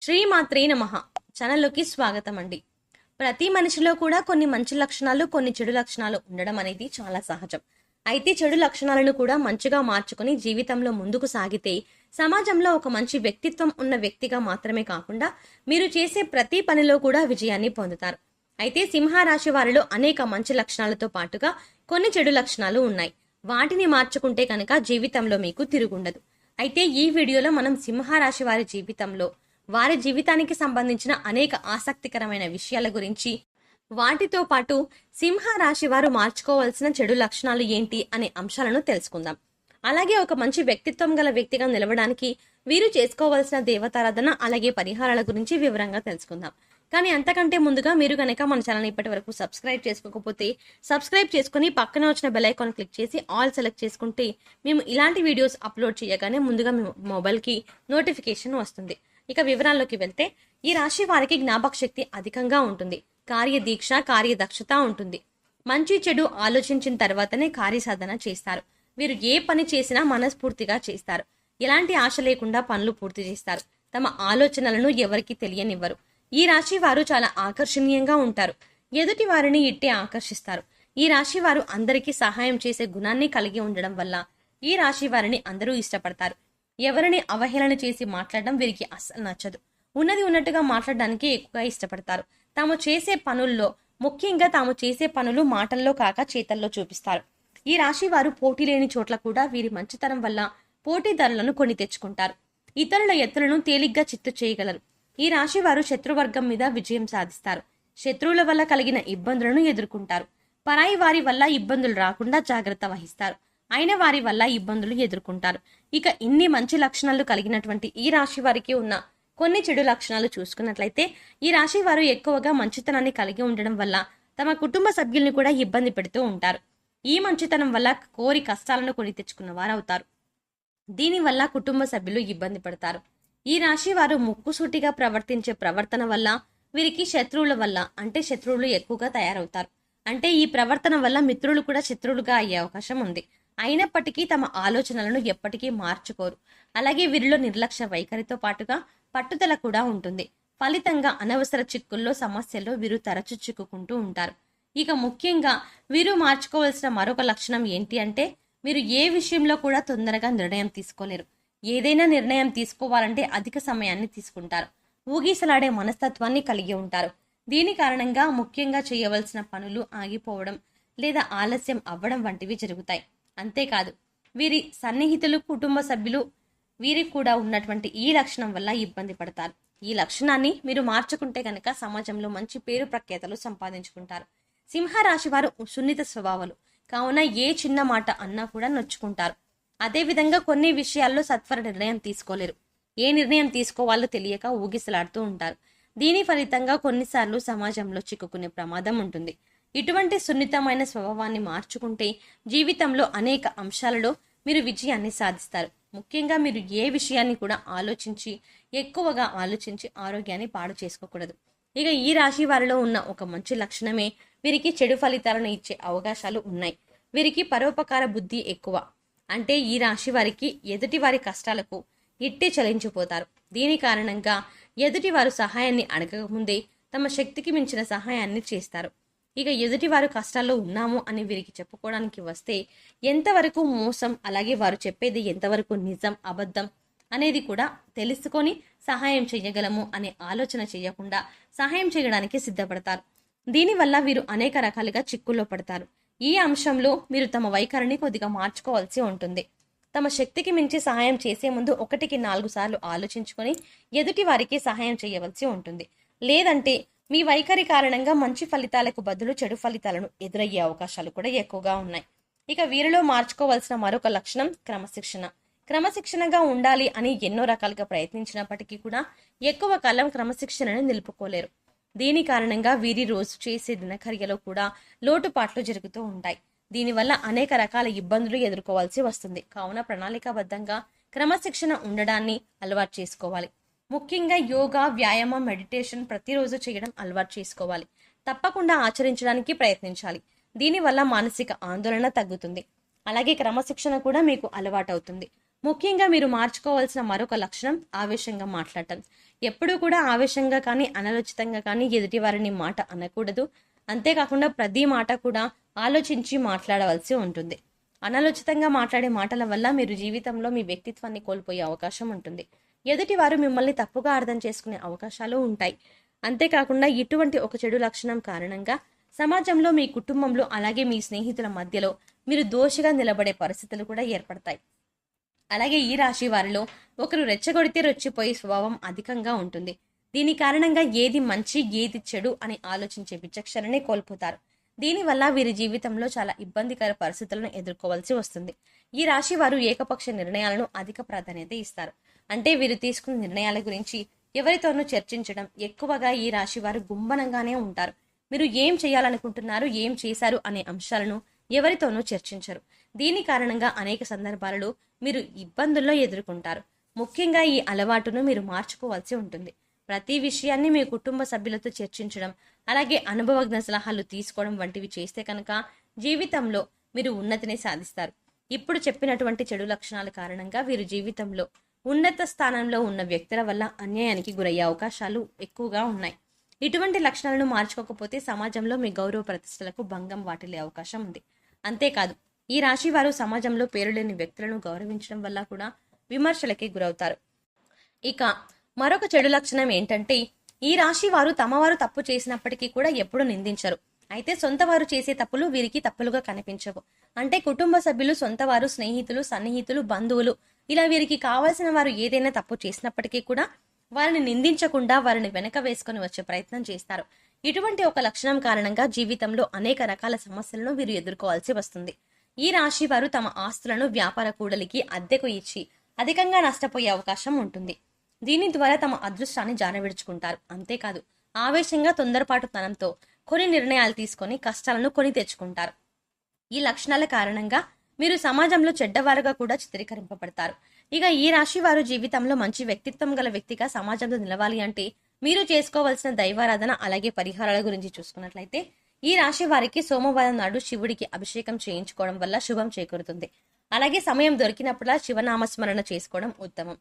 శ్రీమాత్రే నమః. ఛానల్లోకి స్వాగతం అండి. ప్రతి మనిషిలో కూడా కొన్ని మంచి లక్షణాలు, కొన్ని చెడు లక్షణాలు ఉండడం అనేది చాలా సహజం. అయితే చెడు లక్షణాలను కూడా మంచిగా మార్చుకొని జీవితంలో ముందుకు సాగితే సమాజంలో ఒక మంచి వ్యక్తిత్వం ఉన్న వ్యక్తిగా మాత్రమే కాకుండా మీరు చేసే ప్రతి పనిలో కూడా విజయాన్ని పొందుతారు. అయితే సింహరాశి వారిలో అనేక మంచి లక్షణాలతో పాటుగా కొన్ని చెడు లక్షణాలు ఉన్నాయి. వాటిని మార్చుకుంటే కనుక జీవితంలో మీకు తిరుగుండదు. అయితే ఈ వీడియోలో మనం సింహరాశి వారి జీవితంలో వారి జీవితానికి సంబంధించిన అనేక ఆసక్తికరమైన విషయాల గురించి, వాటితో పాటు సింహ రాశి వారు మార్చుకోవాల్సిన చెడు లక్షణాలు ఏంటి అనే అంశాలను తెలుసుకుందాం. అలాగే ఒక మంచి వ్యక్తిత్వం గల వ్యక్తిగా నిలవడానికి వీరు చేసుకోవాల్సిన దేవతారాధన అలాగే పరిహారాల గురించి వివరంగా తెలుసుకుందాం. కానీ అంతకంటే ముందుగా మీరు కనుక మన ఛానల్ ఇప్పటి వరకు సబ్స్క్రైబ్ చేసుకోకపోతే సబ్స్క్రైబ్ చేసుకుని పక్కన వచ్చిన బెల్ ఐకాన్ క్లిక్ చేసి ఆల్ సెలెక్ట్ చేసుకుంటే మేము ఇలాంటి వీడియోస్ అప్లోడ్ చేయగానే ముందుగా మీ మొబైల్కి నోటిఫికేషన్ వస్తుంది. ఇక వివరాల్లోకి వెళ్తే ఈ రాశి వారికి జ్ఞాపక శక్తి అధికంగా ఉంటుంది. కార్యదీక్ష, కార్యదక్షత ఉంటుంది. మంచి చెడు ఆలోచించిన తర్వాతనే కార్యసాధన చేస్తారు. వీరు ఏ పని చేసినా మనస్ఫూర్తిగా చేస్తారు. ఎలాంటి ఆశ లేకుండా పనులు పూర్తి చేస్తారు. తమ ఆలోచనలను ఎవరికి తెలియనివ్వరు. ఈ రాశి వారు చాలా ఆకర్షణీయంగా ఉంటారు. ఎదుటి వారిని ఇట్టే ఆకర్షిస్తారు. ఈ రాశి వారు అందరికీ సహాయం చేసే గుణాన్ని కలిగి ఉండడం వల్ల ఈ రాశి వారిని అందరూ ఇష్టపడతారు. ఎవరిని అవహేళన చేసి మాట్లాడడం వీరికి అస్సలు నచ్చదు. ఉన్నది ఉన్నట్టుగా మాట్లాడడానికి ఎక్కువగా ఇష్టపడతారు. తాము చేసే పనుల్లో, ముఖ్యంగా తాము చేసే పనులు మాటల్లో కాక చేతల్లో చూపిస్తారు. ఈ రాశి వారు పోటీ లేని చోట్ల కూడా వీరి మంచితనం వల్ల పోటీదారులను కొని తెచ్చుకుంటారు. ఇతరుల ఎత్తులను తేలిగ్గా చిత్తు చేయగలరు. ఈ రాశి వారు శత్రువర్గం మీద విజయం సాధిస్తారు. శత్రువుల వల్ల కలిగిన ఇబ్బందులను ఎదుర్కొంటారు. పరాయి వారి వల్ల ఇబ్బందులు రాకుండా జాగ్రత్త వహిస్తారు. అయిన వారి వల్ల ఇబ్బందులు ఎదుర్కొంటారు. ఇక ఇన్ని మంచి లక్షణాలు కలిగినటువంటి ఈ రాశి వారికి ఉన్న కొన్ని చెడు లక్షణాలు చూసుకున్నట్లయితే, ఈ రాశి వారు ఎక్కువగా మంచితనాన్ని కలిగి ఉండడం వల్ల తమ కుటుంబ సభ్యుల్ని కూడా ఇబ్బంది పెడుతూ ఉంటారు. ఈ మంచితనం వల్ల కోరి కష్టాలను కొని తెచ్చుకున్న వారు అవుతారు. దీనివల్ల కుటుంబ సభ్యులు ఇబ్బంది పడతారు. ఈ రాశి వారు ముక్కుసూటిగా ప్రవర్తించే ప్రవర్తన వల్ల వీరికి శత్రువుల వల్ల అంటే శత్రువులు ఎక్కువగా తయారవుతారు. అంటే ఈ ప్రవర్తన వల్ల మిత్రులు కూడా శత్రువులుగా అయ్యే అవకాశం ఉంది. అయినప్పటికీ తమ ఆలోచనలను ఎప్పటికీ మార్చుకోరు. అలాగే వీరిలో నిర్లక్ష్య వైఖరితో పాటుగా పట్టుదల కూడా ఉంటుంది. ఫలితంగా అనవసర చిక్కుల్లో, సమస్యల్లో వీరు తరచు చిక్కుకుంటూ ఉంటారు. ఇక ముఖ్యంగా వీరు మార్చుకోవాల్సిన మరొక లక్షణం ఏంటి అంటే, మీరు ఏ విషయంలో కూడా తొందరగా నిర్ణయం తీసుకోలేరు. ఏదైనా నిర్ణయం తీసుకోవాలంటే అధిక సమయాన్ని తీసుకుంటారు. ఊగిసలాడే మనస్తత్వాన్ని కలిగి ఉంటారు. దీని కారణంగా ముఖ్యంగా చేయవలసిన పనులు ఆగిపోవడం లేదా ఆలస్యం అవ్వడం వంటివి జరుగుతాయి. అంతేకాదు, వీరి సన్నిహితులు, కుటుంబ సభ్యులు వీరికి కూడా ఉన్నటువంటి ఈ లక్షణం వల్ల ఇబ్బంది పడతారు. ఈ లక్షణాన్ని మీరు మార్చుకుంటే కనుక సమాజంలో మంచి పేరు ప్రఖ్యాతలు సంపాదించుకుంటారు. సింహరాశి వారు సున్నిత స్వభావాలు కావున ఏ చిన్న మాట అన్నా కూడా నొచ్చుకుంటారు. అదేవిధంగా కొన్ని విషయాల్లో సత్వర నిర్ణయం తీసుకోలేరు. ఏ నిర్ణయం తీసుకోవాలో తెలియక ఊగిసలాడుతూ ఉంటారు. దీని ఫలితంగా కొన్నిసార్లు సమాజంలో చిక్కుకునే ప్రమాదం ఉంటుంది. ఇటువంటి సున్నితమైన స్వభావాన్ని మార్చుకుంటే జీవితంలో అనేక అంశాలలో మీరు విజయాన్ని సాధిస్తారు. ముఖ్యంగా మీరు ఏ విషయాన్ని కూడా ఎక్కువగా ఆలోచించి ఆరోగ్యాన్ని పాడు చేసుకోకూడదు. ఇక ఈ రాశి వారిలో ఉన్న ఒక మంచి లక్షణమే వీరికి చెడు ఫలితాలను ఇచ్చే అవకాశాలు ఉన్నాయి. వీరికి పరోపకార బుద్ధి ఎక్కువ. అంటే ఈ రాశి వారికి ఎదుటి వారి కష్టాలకు ఇట్టే చలించిపోతారు. దీని కారణంగా ఎదుటి వారు సహాయాన్ని అడగకముందే తమ శక్తికి మించిన సహాయాన్ని చేస్తారు. ఇక ఎదుటి వారు కష్టాల్లో ఉన్నాము అని వీరికి చెప్పుకోవడానికి వస్తే ఎంతవరకు మోసం, అలాగే వారు చెప్పేది ఎంతవరకు నిజం, అబద్ధం అనేది కూడా తెలుసుకొని సహాయం చేయగలము అనే ఆలోచన చేయకుండా సహాయం చేయడానికి సిద్ధపడతారు. దీనివల్ల వీరు అనేక రకాలుగా చిక్కుల్లో పడతారు. ఈ అంశంలో మీరు తమ వైఖరిని కొద్దిగా మార్చుకోవాల్సి ఉంటుంది. తమ శక్తికి మించి సహాయం చేసే ముందు 1-4 సార్లు ఆలోచించుకొని ఎదుటి వారికి సహాయం చేయవలసి ఉంటుంది. లేదంటే మీ వైఖరి కారణంగా మంచి ఫలితాలకు బదులు చెడు ఫలితాలను ఎదురయ్యే అవకాశాలు కూడా ఎక్కువగా ఉన్నాయి. ఇక వీరిలో మార్చుకోవాల్సిన మరొక లక్షణం క్రమశిక్షణ. క్రమశిక్షణగా ఉండాలి అని ఎన్నో రకాలుగా ప్రయత్నించినప్పటికీ కూడా ఎక్కువ కాలం క్రమశిక్షణను నిలుపుకోలేరు. దీని కారణంగా వీరి రోజు చేసే దినచర్యలో కూడా లోటుపాట్లు జరుగుతూ ఉంటాయి. దీనివల్ల అనేక రకాల ఇబ్బందులు ఎదుర్కోవాల్సి వస్తుంది. కావున ప్రణాళికాబద్ధంగా క్రమశిక్షణ ఉండడాన్ని అలవాటు చేసుకోవాలి. ముఖ్యంగా యోగా, వ్యాయామం, మెడిటేషన్ ప్రతిరోజు చేయడం అలవాటు చేసుకోవాలి. తప్పకుండా ఆచరించడానికి ప్రయత్నించాలి. దీనివల్ల మానసిక ఆందోళన తగ్గుతుంది. అలాగే క్రమశిక్షణ కూడా మీకు అలవాటవుతుంది. ముఖ్యంగా మీరు మార్చుకోవాల్సిన మరొక లక్షణం ఆవేశంగా మాట్లాడటం. ఎప్పుడూ కూడా ఆవేశంగా కానీ అనాలోచితంగా కానీ ఎదుటి వారిని మాట అనకూడదు. అంతేకాకుండా ప్రతి మాట కూడా ఆలోచించి మాట్లాడవలసి ఉంటుంది. అనాలోచితంగా మాట్లాడే మాటల వల్ల మీరు జీవితంలో మీ వ్యక్తిత్వాన్ని కోల్పోయే అవకాశం ఉంటుంది. ఎదుటి వారు మిమ్మల్ని తప్పుగా అర్థం చేసుకునే అవకాశాలు ఉంటాయి. అంతేకాకుండా ఇటువంటి ఒక చెడు లక్షణం కారణంగా సమాజంలో, మీ కుటుంబంలో, అలాగే మీ స్నేహితుల మధ్యలో మీరు దోషిగా నిలబడే పరిస్థితులు కూడా ఏర్పడతాయి. అలాగే ఈ రాశి వారిలో ఒకరు రెచ్చగొడితే రెచ్చిపోయే స్వభావం అధికంగా ఉంటుంది. దీని కారణంగా ఏది మంచి ఏది చెడు అని ఆలోచించే విచక్షణనే కోల్పోతారు. దీనివల్ల వీరి జీవితంలో చాలా ఇబ్బందికర పరిస్థితులను ఎదుర్కోవాల్సి వస్తుంది. ఈ రాశి వారు ఏకపక్ష నిర్ణయాలను అధిక ప్రాధాన్యత ఇస్తారు. అంటే వీరు తీసుకున్న నిర్ణయాల గురించి ఎవరితోనూ చర్చించడం ఎక్కువగా ఈ రాశి వారు గుంభనంగానే ఉంటారు. మీరు ఏం చేయాలనుకుంటున్నారు, ఏం చేశారు అనే అంశాలను ఎవరితోనూ చర్చించరు. దీని కారణంగా అనేక సందర్భాలలో మీరు ఇబ్బందుల్లో ఎదుర్కొంటారు. ముఖ్యంగా ఈ అలవాటును మీరు మార్చుకోవాల్సి ఉంటుంది. ప్రతి విషయాన్ని మీ కుటుంబ సభ్యులతో చర్చించడం, అలాగే అనుభవజ్ఞ సలహాలు తీసుకోవడం వంటివి చేస్తే కనుక జీవితంలో మీరు ఉన్నతిని సాధిస్తారు. ఇప్పుడు చెప్పినటువంటి చెడు లక్షణాల కారణంగా వీరు జీవితంలో ఉన్నత స్థానంలో ఉన్న వ్యక్తుల వల్ల అన్యాయానికి గురయ్యే అవకాశాలు ఎక్కువగా ఉన్నాయి. ఇటువంటి లక్షణాలను మార్చుకోకపోతే సమాజంలో మీ గౌరవ ప్రతిష్టలకు భంగం వాటిల్లే అవకాశం ఉంది. అంతేకాదు, ఈ రాశి వారు సమాజంలో పేరులేని వ్యక్తులను గౌరవించడం వల్ల కూడా విమర్శలకి గురవుతారు. ఇక మరొక చెడు లక్షణం ఏంటంటే, ఈ రాశి వారు తమవారు తప్పు చేసినప్పటికీ కూడా ఎప్పుడూ నిందించరు. అయితే సొంత వారు చేసే తప్పులు వీరికి తప్పులుగా కనిపించవు. అంటే కుటుంబ సభ్యులు, సొంతవారు, స్నేహితులు, సన్నిహితులు, బంధువులు ఇలా వీరికి కావాల్సిన వారు ఏదైనా తప్పు చేసినప్పటికీ కూడా వారిని నిందించకుండా వారిని వెనక వేసుకొని వచ్చే ప్రయత్నం చేస్తారు. ఇటువంటి ఒక లక్షణం కారణంగా జీవితంలో అనేక రకాల సమస్యలను వీరు ఎదుర్కోవాల్సి వస్తుంది. ఈ రాశి వారు తమ ఆస్తులను వ్యాపార కూడలికి అద్దెకు ఇచ్చి అధికంగా నష్టపోయే అవకాశం ఉంటుంది. దీని ద్వారా తమ అదృష్టాన్ని జారవిడుచుకుంటారు. అంతేకాదు, ఆవేశంగా తొందరపాటుతనంతో కొన్ని నిర్ణయాలు తీసుకొని కష్టాలను కొని తెచ్చుకుంటారు. ఈ లక్షణాల కారణంగా మీరు సమాజంలో చెడ్డవారుగా కూడా చిత్రీకరింపబడతారు. ఇక ఈ రాశి వారు జీవితంలో మంచి వ్యక్తిత్వం గల వ్యక్తిగా సమాజంలో నిలవాలి అంటే మీరు చేసుకోవాల్సిన దైవారాధన అలాగే పరిహారాల గురించి చూసుకున్నట్లయితే, ఈ రాశి వారికి సోమవారం నాడు శివుడికి అభిషేకం చేయించుకోవడం వల్ల శుభం చేకూరుతుంది. అలాగే సమయం దొరికినప్పుడల్లా శివనామస్మరణ చేసుకోవడం ఉత్తమం.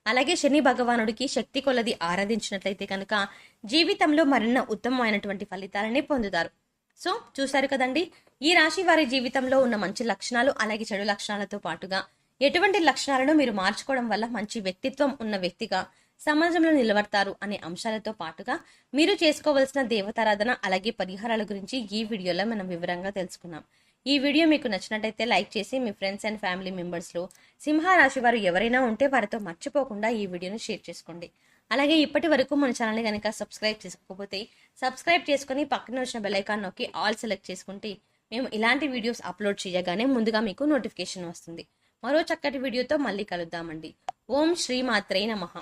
అలాగే శని భగవానుడికి శక్తి కొలది ఆరాధించినట్లయితే కనుక జీవితంలో మరిన్న ఉత్తమమైనటువంటి ఫలితాలని పొందుతారు. సో చూశారు కదండి, ఈ రాశి వారి జీవితంలో ఉన్న మంచి లక్షణాలు అలాగే చెడు లక్షణాలతో పాటుగా ఎటువంటి లక్షణాలను మీరు మార్చుకోవడం వల్ల మంచి వ్యక్తిత్వం ఉన్న వ్యక్తిగా సమాజంలో నిలబడతారు అనే అంశాలతో పాటుగా మీరు చేసుకోవాల్సిన దేవతారాధన అలాగే పరిహారాల గురించి ఈ వీడియోలో మనం వివరంగా తెలుసుకున్నాం. ఈ వీడియో మీకు నచ్చినట్టయితే లైక్ చేసి మీ ఫ్రెండ్స్ అండ్ ఫ్యామిలీ మెంబర్స్లో సింహరాశి వారు ఎవరైనా ఉంటే వారితో మర్చిపోకుండా ఈ వీడియోని షేర్ చేసుకోండి. అలాగే ఇప్పటి వరకు మన ఛానల్ని కనుక సబ్స్క్రైబ్ చేసుకోకపోతే సబ్స్క్రైబ్ చేసుకుని పక్కన వచ్చిన బెల్ ఐకాన్ నొక్కి ఆల్ సెలెక్ట్ చేసుకుంటే మేము ఇలాంటి వీడియోస్ అప్లోడ్ చేయగానే ముందుగా మీకు నోటిఫికేషన్ వస్తుంది. మరో చక్కటి వీడియోతో మళ్ళీ కలుద్దామండి. ఓం శ్రీ మాత్రే నమః.